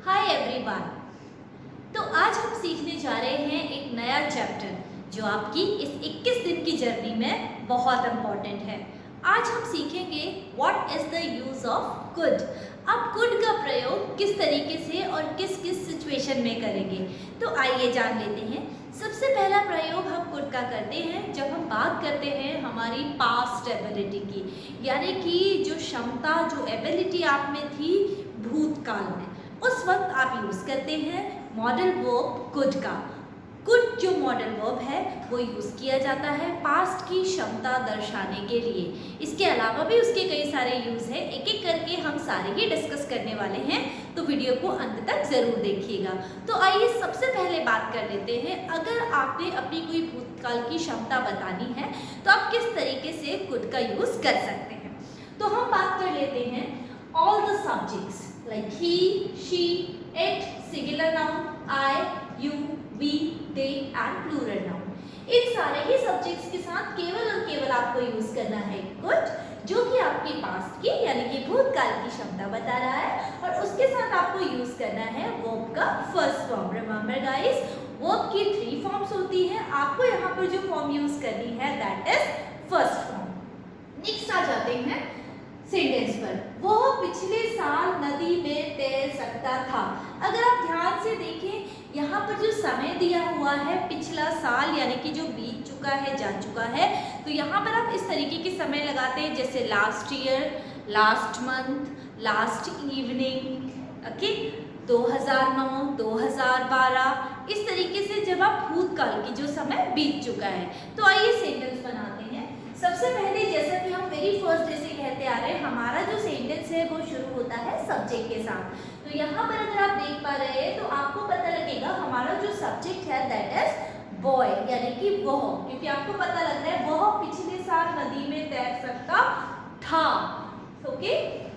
Hi everyone. तो आज हम सीखने जा रहे हैं एक नया चैप्टर जो आपकी इस 21 दिन की जर्नी में बहुत इम्पोर्टेंट है। आज हम सीखेंगे what is the use of could. अब कुड का प्रयोग किस तरीके से और किस किस सिचुएशन में करेंगे, तो आइए जान लेते हैं। सबसे पहला प्रयोग हम कुड का करते हैं जब हम बात करते हैं हमारी पास्ट एबिलिटी की, यानी कि जो क्षमता, जो एबिलिटी आप में थी भूतकाल में, उस वक्त आप यूज़ करते हैं मॉडल वर्ब कुड का। कुड जो मॉडल वर्ब है वो यूज़ किया जाता है पास्ट की क्षमता दर्शाने के लिए। इसके अलावा भी उसके कई सारे यूज़ हैं, एक एक करके हम सारे ही डिस्कस करने वाले हैं, तो वीडियो को अंत तक ज़रूर देखिएगा। तो आइए सबसे पहले बात कर लेते हैं, अगर आपने अपनी कोई भूतकाल की क्षमता बतानी है तो आप किस तरीके से कुड का यूज़ कर सकते हैं। तो हम बात कर लेते हैं all the subjects like he, she, it, singular noun, I, you, we, they and plural noun। इन सारे ही सब्जेक्ट्स के साथ केवल और केवल आपको यूज करना है कुड, जो कि आपके पास्ट की यानी कि भूतकाल की क्षमता बता रहा है, और उसके साथ आपको यूज करना है वर्ब का first form. Remember guys, verb की 3 फॉर्म्स होती है, आपको यहाँ पर जो फॉर्म यूज करनी है that is first form. Next आ जाते हैं सेंटेंस पर। वो पिछले साल नदी में तैर सकता था। अगर आप ध्यान से देखें, यहाँ पर जो समय दिया हुआ है पिछला साल यानी कि जो बीत चुका है, जा चुका है, तो यहाँ पर आप इस तरीके के समय लगाते हैं जैसे last year, last month, last evening, okay, 2009, 2012, इस तरीके से जब आप भूतकाल की जो समय बीत चुका है। तो आइए सेंटेंस बनाते हैं। सबसे पहले जैसा कि हम वेरी फर्स्ट डे से कहते आ रहे हैं, हमारा जो सेंटेंस है वो शुरू होता है सब्जेक्ट के साथ। तो यहाँ पर अगर आप देख पा रहे हैं तो आपको पता लगेगा हमारा जो सब्जेक्ट है दैट इज बॉय, यानी कि वह, क्योंकि आपको पता लग रहा है वह पिछले साल नदी में तैर सकता था। ओके,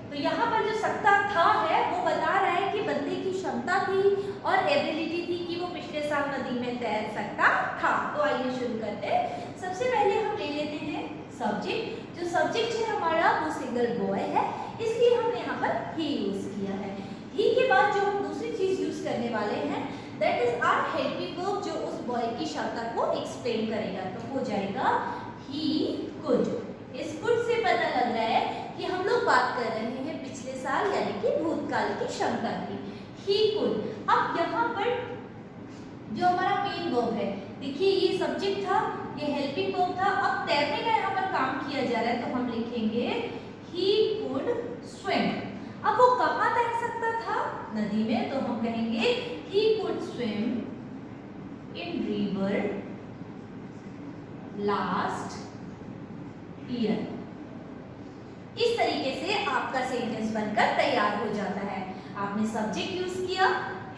तो यहाँ पर जो सकता था है वो बता रहा है कि बंदे की क्षमता थी और एबिलिटी थी कि वो पिछले साल नदी में तैर सकता था। तो आइए शुरू करते हैं। सबसे पहले हम ले लेते हैं सब्जेक्ट। जो सब्जेक्ट है हमारा वो सिंगल बॉय है, इसलिए हमने यहाँ पर ही यूज किया है। ही के बाद जो हम दूसरी चीज यूज करने वाले हैं that is our helping verb, जो उस बॉय की क्षमता को एक्सप्लेन करेगा। तो हो जाएगा ही कुड। इस कुड से पता लग रहा है कि हम लोग बात कर रहे हैं पिछले साल यानी कि भूतकाल की क्षमता की। He could. अब यहाँ पर जो हमारा मेन वर्ब है, देखिए ये सब्जेक्ट था, ये हेल्पिंग वर्ब था, अब तैरने का यहाँ पर काम किया जा रहा है, तो हम लिखेंगे he could swim। अब वो कहाँ तैर सकता था? नदी में, तो हम कहेंगे he could swim in river last year। इस तरीके से आपका सेंटेंस बनकर तैयार हो जाता है। आपने सब्जेक्ट यूज किया,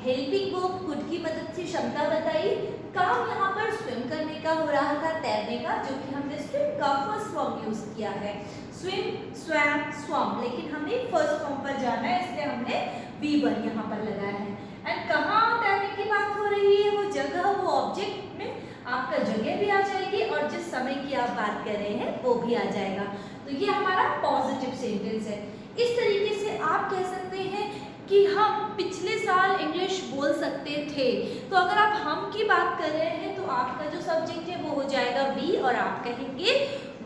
हेल्पिंग वर्ब कुड की मदद से क्षमता बताई, काम यहाँ पर स्विम करने का हो रहा था, तैरने का, जो कि हमने स्विम का फर्स्ट फॉर्म यूज किया है। स्विम, स्वैम, स्वम, लेकिन हमें फर्स्ट फॉर्म पर जाना है, इसलिए हमने V1 यहाँ पर लगाया है। एंड कहाँ तैरने की बात हो रही है, वो जगह, वो ऑब्जेक्ट में आपका जगह भी आ जाएगी और जिस समय की आप बात कर रहे हैं वो भी आ जाएगा। तो ये हमारा पॉजिटिव सेंटेंस है। इस तरीके से आप कह सकते हैं कि हम पिछले साल इंग्लिश बोल सकते थे। तो अगर आप हम की बात कर रहे हैं तो आपका जो सब्जेक्ट है वो हो जाएगा वी, और आप कहेंगे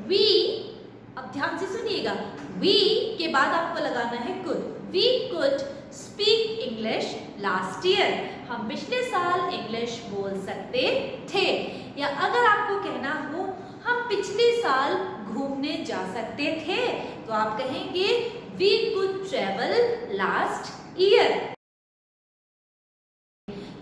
वी। अब ध्यान से सुनिएगा, वी के बाद आपको लगाना है could. We could speak English last year. हम पिछले साल इंग्लिश बोल सकते थे। या अगर आपको कहना हो हम पिछले साल घूमने जा सकते थे, तो आप कहेंगे we could travel last year.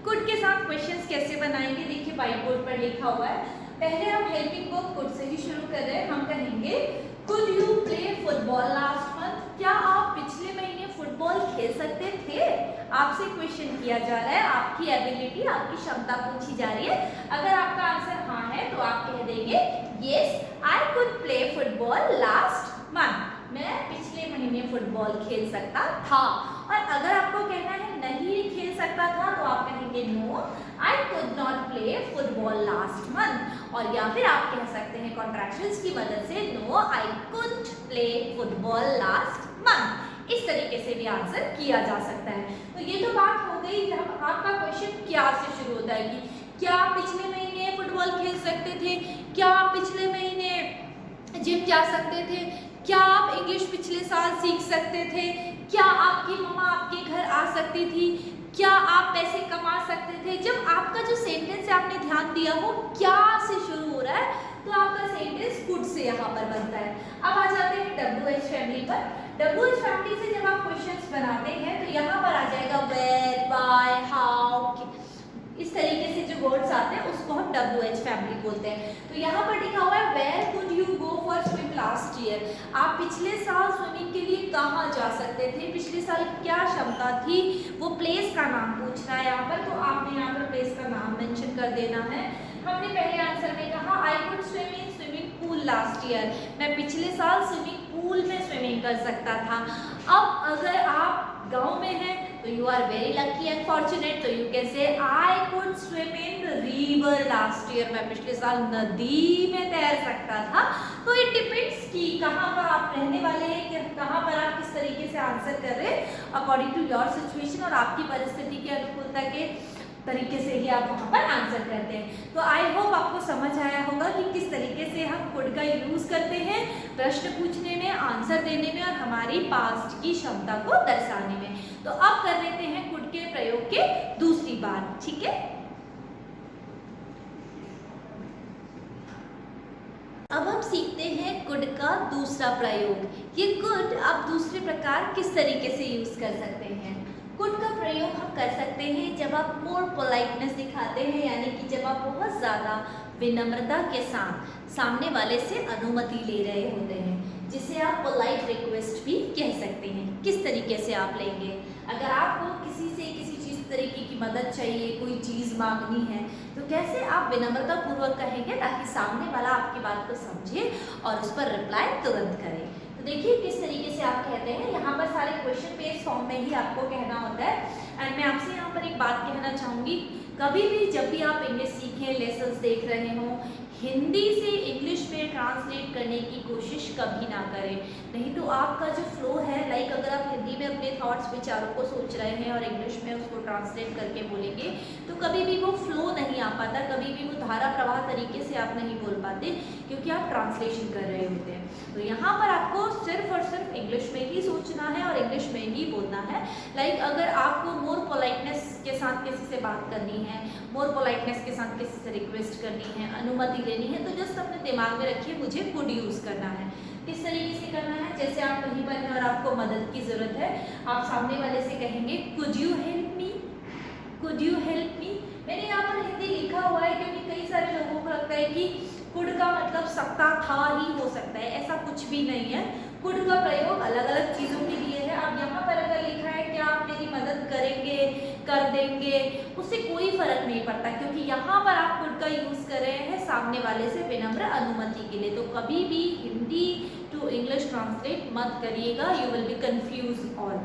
Could के साथ क्वेश्चंस कैसे बनाएंगे, देखिए व्हाइट बोर्ड पर लिखा हुआ है। पहले हम हेल्पिंग वर्ब कुड से ही शुरू कर रहे हैं। हम कहेंगे could you play football last month. क्या आप पिछले महीने फुटबॉल खेल सकते थे? आपसे क्वेश्चन किया जा रहा है, आपकी एबिलिटी, आपकी क्षमता पूछी जा रही है। अगर आपका आंसर हाँ है तो आप कह देंगे yes I could play football last month. मैं पिछले महीने फुटबॉल खेल सकता था। और अगर आपको कहना है नहीं खेल सकता था, तो आप कहेंगे no I could not play football last month. और या फिर आप कह सकते हैं कॉन्ट्रैक्शंस की मदद से no I could play football last month. इस तरीके से भी आंसर किया जा सकता है। तो ये तो बात हो गई जब आपका क्वेश्चन क्या से शुरू होता है कि क्या आप पिछले महीने फुटबॉल खेल सकते थे, क्या आप पिछले महीने जिम जा सकते थे, क्या आप इंग्लिश पिछले साल सीख सकते थे, क्या आपकी मम्मा आपके घर आ सकती थी, क्या आप पैसे कमा सकते थे। जब आपका जो सेंटेंस है आपने ध्यान दिया हो क्या से शुरू हो रहा है तो आपका सेंटेंस कुड से यहाँ पर बनता है। अब आ जाते हैं WH फैमिली पर। WH फैमिली से जब आप क्वेश्चंस बनाते हैं तो यहाँ पर आ जाएगा वेयर, व्हाई, हाउ, इस तरीके से जो वर्ड्स आते हैं उसको हम WH फैमिली बोलते हैं। तो यहाँ पर लिखा हुआ है where could you go for swim last year, आप पिछले साल स्विमिंग के लिए कहाँ जा सकते थे, पिछले साल क्या क्षमता थी, वो प्लेस का नाम पूछना है यहाँ पर। तो आपने यहाँ पर प्लेस का नाम मेंशन कर देना है। हमने पहले आंसर में कहा आई could swim in swimming pool last year, मैं पिछले साल स्विमिंग पूल में स्विमिंग कर सकता था। अब अगर आप गांव में हैं तो you are very lucky and fortunate, तो you can say I could swim in river last year, मैं पिछले साल नदी में तैर सकता था। तो इट डिपेंड्स कि कहाँ पर आप रहने वाले हैं, कि कहाँ पर आप किस तरीके से आंसर कर रहे हैं अकॉर्डिंग टू योर सिचुएशन और आपकी परिस्थिति के अनुकूलता के तरीके से ही आप वहाँ पर आंसर करते हैं। तो आई होप आपको समझ आया होगा कि किस तरीके से हम कुड का यूज करते हैं प्रश्न पूछने में, आंसर देने में और हमारी पास्ट की क्षमता को दर्शाने में। तो अब कर लेते हैं कुड के प्रयोग के दूसरी बात, ठीक है। अब हम सीखते हैं कुड का दूसरा प्रयोग। ये कुड आप दूसरे प्रकार किस तरीके से यूज कर सकते हैं। कुड का प्रयोग हम कर सकते हैं जब आप मोर पोलाइटनेस दिखाते हैं, यानी कि जब आप बहुत ज़्यादा विनम्रता के साथ सामने वाले से अनुमति ले रहे होते हैं, जिसे आप पोलाइट रिक्वेस्ट भी कह सकते हैं। किस तरीके से आप लेंगे, अगर आपको किसी से किसी चीज़ तरीके की मदद चाहिए, कोई चीज़ मांगनी है, तो कैसे आप विनम्रता पूर्वक कहेंगे ताकि सामने वाला आपकी बात को समझे और उस पर रिप्लाई तुरंत करे। तो देखिए किस तरीके से आप कहते हैं, यहाँ पर सारे क्वेश्चन बेस्ड फॉर्म में ही आपको कहना होता है। एंड मैं आपसे यहाँ पर एक बात कहना चाहूँगी, कभी भी जब भी आप इंग्लिश सीखें, लेसन्स देख रहे हों, हिंदी से इंग्लिश में ट्रांसलेट करने की कोशिश कभी ना करें, नहीं तो आपका जो फ्लो है, लाइक अगर आप हिंदी में अपने थॉट्स विचारों को सोच रहे हैं और इंग्लिश में उसको ट्रांसलेट करके बोलेंगे तो कभी भी वो फ्लो नहीं आ पाता, कभी भी वो धारा प्रवाह तरीके से आप नहीं बोल पाते क्योंकि आप ट्रांसलेशन कर रहे होते हैं। तो यहाँ पर आपको सिर्फ और सिर्फ इंग्लिश में ही सोचना है और इंग्लिश में ही बोलना है। लाइक अगर आपको मोर पोलाइटनेस के साथ किसी से बात करनी है, मोर पोलाइटनेस के साथ किसी से रिक्वेस्ट करनी है, अनुमति लेनी है, तो जस्ट अपने दिमाग में रखिए मुझे कुड यूज़ करना है। किस तरीके से करना है, जैसे आप कहीं पर हैं और आपको मदद की ज़रूरत है, आप सामने वाले से कहेंगे could you help me, could you help me. मैंने यहाँ पर हिंदी लिखा हुआ है क्योंकि कई सारे लोगों को लगता है कि कुड का मतलब सकता था ही हो सकता है, ऐसा कुछ भी नहीं है। कुड का प्रयोग अलग अलग चीज़ों के लिए है। अब यहाँ पर अगर लिखा है कि आप मेरी मदद करेंगे, कर देंगे, उससे कोई फर्क नहीं पड़ता क्योंकि यहाँ पर आप कुड का यूज़ कर रहे हैं सामने वाले से विनम्र अनुमति के लिए। तो कभी भी हिंदी टू इंग्लिश ट्रांसलेट मत करिएगा, you will be confuse all.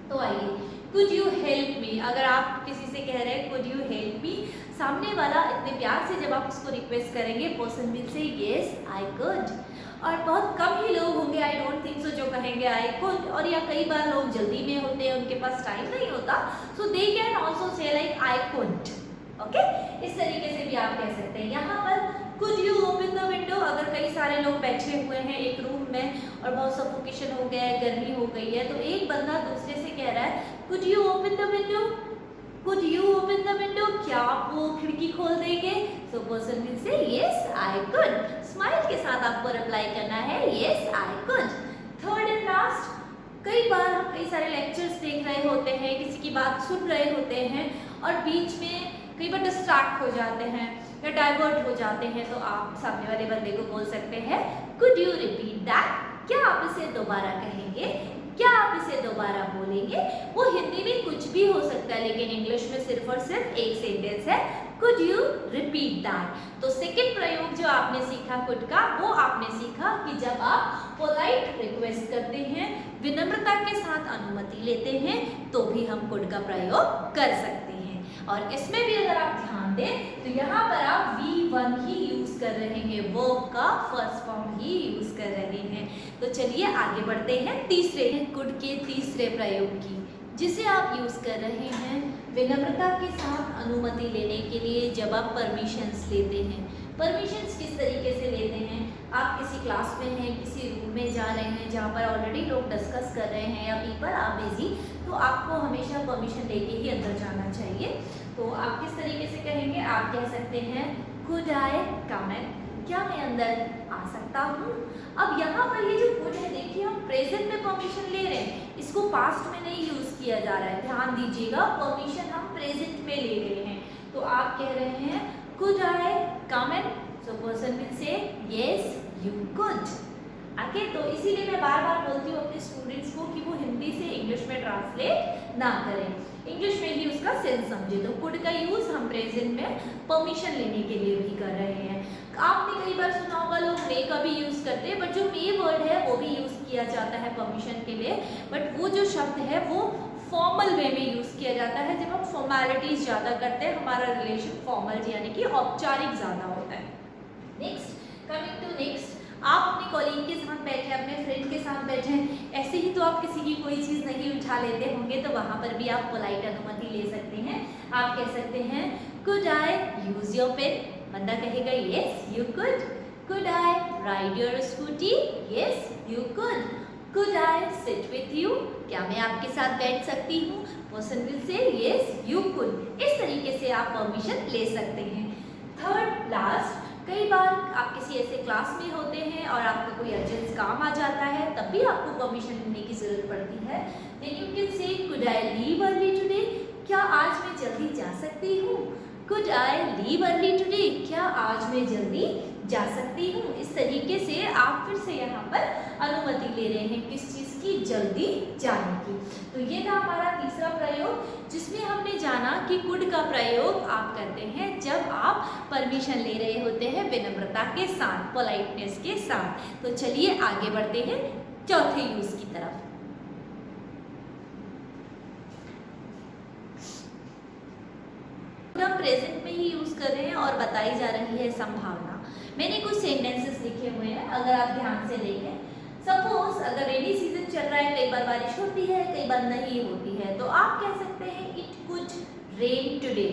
तो आइए, कुड यू हेल्प मी, अगर आप किसी से कह रहे हैं कुड यू हेल्प मी, सामने वाला इतने प्यार से जब आप उसको रिक्वेस्ट करेंगे, person will say yes I could. और बहुत कम ही लोग होंगे, आई डोंट थिंक सो, जो कहेंगे आई कुड। और या कई बार लोग जल्दी में होते हैं, उनके पास टाइम नहीं होता, so they can also say like I could. Okay, इस तरीके से भी आप कह सकते हैं। यहाँ पर could you open the window, अगर कई सारे लोग बैठे हुए हैं एक रूम में और बहुत सफोकेशन हो गया है, गर्मी हो गई है, तो एक बंदा दूसरे से कह रहा है could you open the window, could you open the window, क्या आप वो खिड़की खोल देंगे। So person will say yes I could, smile के साथ आपको रिप्लाई करना है yes I could. Third and last, कई बार हम कई सारे लेक्चर्स देख रहे होते हैं, किसी की बात सुन रहे होते हैं और बीच में कई बार डिस्ट्रैक्ट हो जाते हैं या डाइवर्ट हो जाते हैं, तो आप सामने वाले बंदे को बोल सकते हैं कुड यू रिपीट दैट, क्या आप इसे दोबारा कहेंगे, क्या आप इसे दोबारा बोलेंगे। वो हिंदी में कुछ भी हो सकता है लेकिन इंग्लिश में सिर्फ और सिर्फ एक सेंटेंस है, कुड यू रिपीट दैट। तो सेकंड प्रयोग जो आपने सीखा कुड का, वो आपने सीखा कि जब आप पोलाइट रिक्वेस्ट करते हैं, विनम्रता के साथ अनुमति लेते हैं, तो भी हम कुड का प्रयोग कर सकते हैं। और इसमें भी अगर आप ध्यान दें तो यहाँ पर आप V1 ही यूज कर रहे हैं, वर्ब का फर्स्ट फॉर्म ही यूज कर रहे हैं। तो चलिए आगे बढ़ते हैं तीसरे कुड के तीसरे प्रयोग की, जिसे आप यूज़ कर रहे हैं विनम्रता के साथ अनुमति लेने के लिए जब आप परमिशंस लेते हैं। परमिशंस किस तरीके से लेते हैं? आप किसी क्लास में हैं, किसी रूम में जा रहे हैं जहाँ पर ऑलरेडी लोग डिस्कस कर रहे हैं या पीपल आर बिजी, तो आपको हमेशा परमिशन लेके ही अंदर जाना चाहिए। तो आप किस तरीके से कहेंगे? आप कह सकते हैं कुड आई कम इन, क्या मैं अंदर आ सकता हूँ? अब यहाँ पर ये जो कुड है, देखिए हम प्रेजेंट में परमिशन ले रहे हैं, इसको पास्ट में नहीं यूज किया जा रहा है। ध्यान दीजिएगा, परमिशन हम प्रेजेंट में ले रहे हैं। तो आप कह रहे हैं could I come in, so person will say yes you could. Okay, तो इसीलिए मैं बार बार बोलती हूँ अपने स्टूडेंट्स को कि वो हिंदी से इंग्लिश में ट्रांसलेट ना करें, इंग्लिश में ही उसका सेंस समझे। तो कुड का यूज हम प्रेजेंट में परमिशन लेने के लिए भी कर रहे हैं। आपने कई बार सुना होगा लोग मे का भी यूज करते हैं, बट जो मे वर्ड है वो भी यूज किया जाता है परमिशन के लिए, बट वो जो शब्द है वो फॉर्मल वे में यूज किया जाता है। जब हम फॉर्मेलिटीज ज्यादा करते हैं, हमारा रिलेशन फॉर्मल यानी कि औपचारिक ज्यादा होता है। नेक्स्ट, कमिंग टू नेक्स्ट, आप अपने कॉलीग के साथ बैठे, अपने फ्रेंड के साथ बैठे, ऐसे ही तो आप किसी की कोई चीज़ नहीं उठा लेते होंगे, तो वहाँ पर भी आप पोलाइट अनुमति ले सकते हैं। आप कह सकते हैं could I use your pen, बंदा कहेगा yes you could. Could I ride your scooty, yes you could. Could I sit with you, क्या मैं आपके साथ बैठ सकती हूँ? Person will say yes you could. इस तरीके से आप परमिशन ले सकते हैं। थर्ड लास्ट, कई बार आप किसी ऐसे क्लास में होते हैं और आपका कोई अर्जेंट काम आ जाता है, तब भी आपको परमिशन लेने की जरूरत पड़ती है। Then you can say could I leave early today, क्या आज मैं जल्दी जा सकती हूँ? Could I leave early today, क्या आज मैं जल्दी जा सकती हूँ? इस तरीके से आप फिर से यहाँ पर अनुमति ले रहे हैं किस चीज़ की? जल्दी जाने की। तो ये था हमारा तीसरा प्रयोग, जिसमें हमने जाना कि कुड का प्रयोग आप करते हैं जब आप परमिशन ले रहे होते हैं विनम्रता के साथ, पोलाइटनेस के साथ। तो चलिए आगे बढ़ते हैं चौथे यूज की तरफ। हम प्रेजेंट में ही यूज कर रहे हैं और बताई जा रही है संभावना। मैंने कुछ सेंटेंसेस लिखे हुए हैं, अगर आप ध्यान से देखें। सपोज अगर रेनी सीजन चल रहा है, कई बार बारिश होती है, कई बार नहीं होती है, तो आप कह सकते हैं इट कुड रेन टुडे,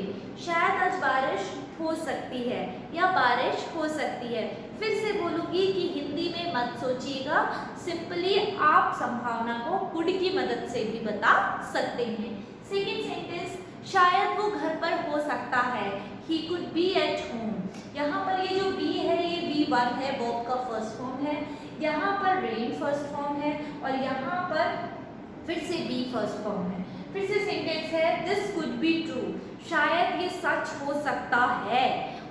शायद आज बारिश हो सकती है या बारिश हो सकती है। फिर से बोलूंगी कि हिंदी में मत सोचिएगा, सिंपली आप संभावना को कुड की मदद से भी बता सकते हैं। सेकेंड सेंटेंस, शायद वो घर पर हो सकता है, he could be at home. यहाँ पर ये जो बी है ये B1 है, वर्ब का फर्स्ट फॉर्म है। यहाँ पर रेन फर्स्ट फॉर्म है और यहाँ पर फिर से बी फर्स्ट फॉर्म है। फिर से सेंटेंस है दिस कुड बी ट्रू, शायद ये सच हो सकता है।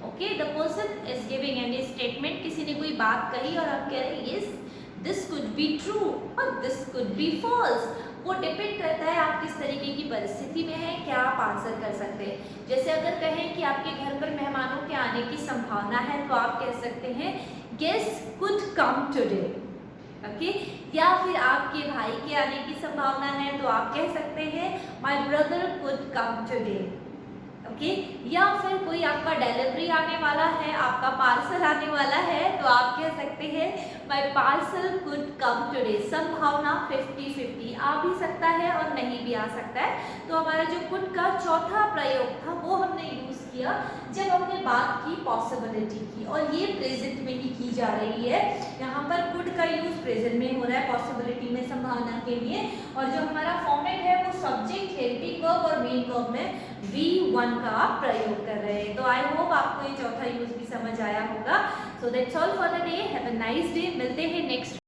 Okay, the person is giving any statement, किसी ने कोई बात कही और आप कह रहे हैं yes this could be true और दिस कुड बी फॉल्स। वो डिपेंड करता है आप किस तरीके की परिस्थिति में हैं, क्या आप आंसर कर सकते हैं। जैसे अगर कहें कि आपके घर पर मेहमानों के आने की संभावना है, तो आप कह सकते हैं guest could come today. Okay, या फिर आपके भाई के आने की संभावना है, तो आप कह सकते हैं my brother could come today. Okay, या फिर कोई आपका डिलीवरी आने वाला है, आपका पार्सल आने वाला है, तो आप कह सकते हैं my parcel could come today. संभावना 50-50 आ भी सकता है और नहीं भी आ सकता है। तो हमारा जो कुड का चौथा प्रयोग था वो हमने यूज किया जब हमने बात की पॉसिबिलिटी की, और ये प्रेजेंट में ही की जा रही है। यहाँ पर कुड का यूज प्रेजेंट में हो रहा है पॉसिबिलिटी में, संभावना के लिए, और जो हमारा फॉर्मेट है वो सब्जेक्ट, हेल्पिंग वर्ब और मेन वर्ब में V1 का प्रयोग कर रहे हैं। तो आई होप आपको ये चौथा यूज भी समझ आया होगा। So that's all for the day, have a nice day. मिलते हैं नेक्स्ट